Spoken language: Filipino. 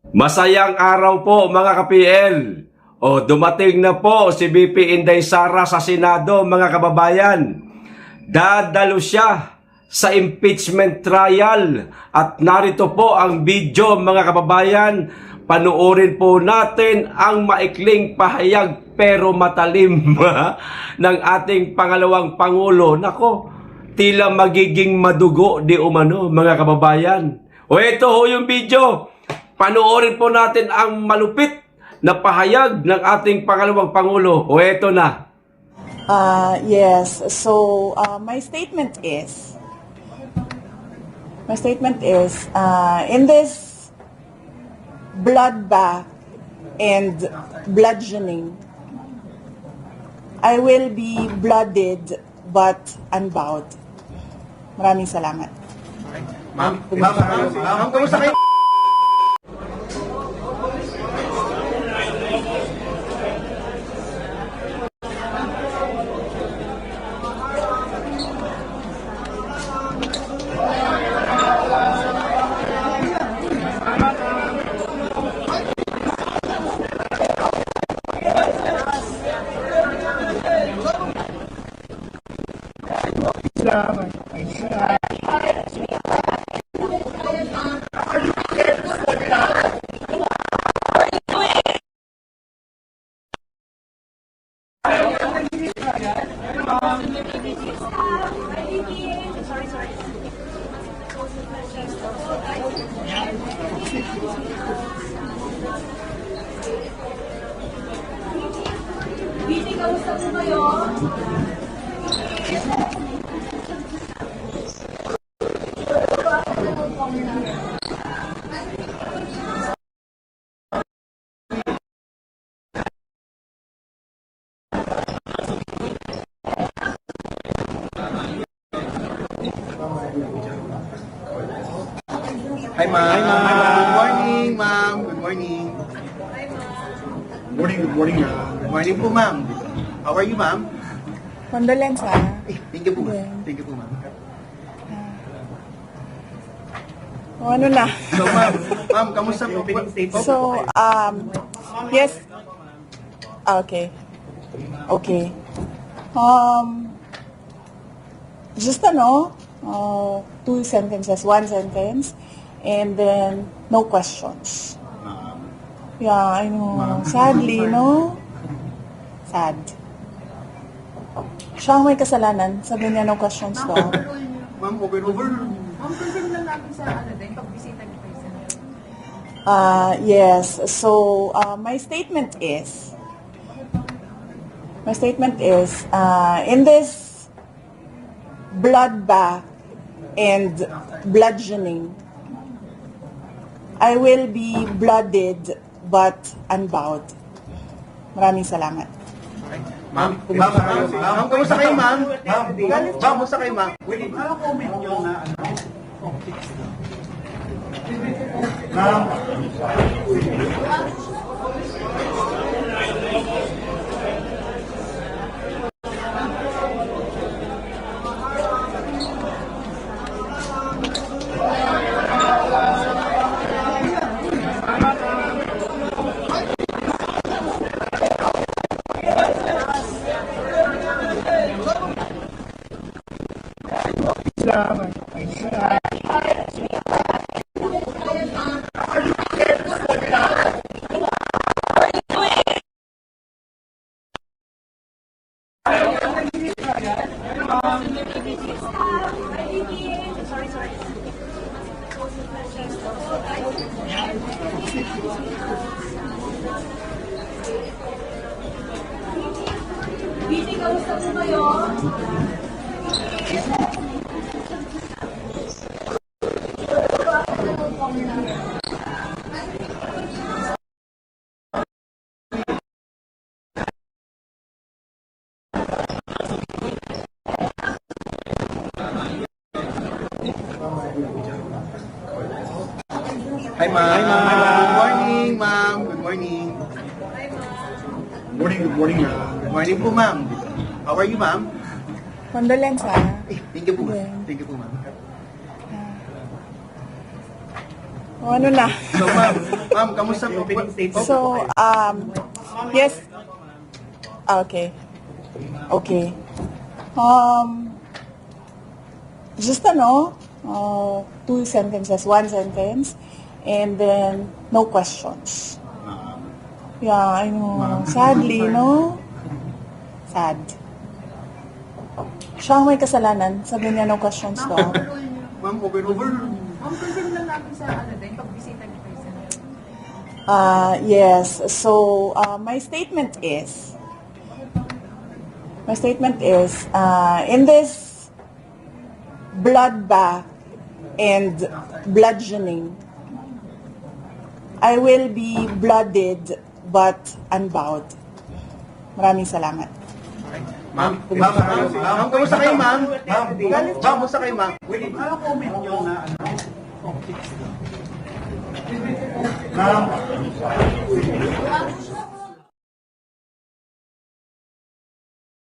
Masayang araw po mga ka-PL. O dumating na po si VP Inday Sara sa Senado mga kababayan. Dadalo siya sa impeachment trial at narito po ang video mga kababayan. Panuorin po natin ang maikling pahayag pero matalim ng ating pangalawang Pangulo. Nako, tila magiging madugo di umano mga kababayan. O ito ho yung video. Panuorin po natin ang malupit na pahayag ng ating pangalawang Pangulo. O eto na. Yes. So, my statement is, in this bloodbath and bludgeoning, I will be blooded but unbowed. Maraming salamat. Ma'am, kamusta kayo? Hi, ma'am. Good morning, ma'am. Good morning. Good morning, ma'am. Good morning po, ma'am. How are you, ma'am? Condolence, Thank you po, ma'am. Thank you po, ma'am. O ano na? So, ma'am, kamusta po? So, yes. Okay. Okay. Just two sentences, one sentence, and then no questions. Yeah, I know. Sadly, no? Sad. Siya ang may kasalanan. Sabi niya, no questions daw. Ma'am, over. Ma'am, confirm lang natin sa pagbisita niyo kay Senator. Yes. So, my statement is, in this bloodbath and bludgeoning, I will be blooded but unbowed. Maraming salamat. Ma'am, kamusta kayo, ma'am? Ma'am, kamusta kayo, ma'am? Ano comment nyo na Ma'am. Hi, ma'am. Good morning, ma'am. Good morning. Good morning, ma'am. Good morning po, ma'am. How are you, ma'am? Condolence, Thank you po, ma'am. Thank you po, ma'am. O, ano na? So, ma'am, kamusta po? So, yes. Okay. Okay. Just two sentences, one sentence, and then no questions. Yeah, I know. Sadly, no? Sad. Siya ang may kasalanan. Sabi niya no questions to. Overrule niyo. Ma'am, over. Ma'am, confirm lang namin sa pagbisita niyo kay Senator. Yes. So, my statement is, in this bloodbath and bludgeoning, I will be blooded but unbowed. Maraming salamat. Ma'am, kamusta kayo, ma'am? Ma'am, kamusta kayo, ma'am? Ano comment nyo na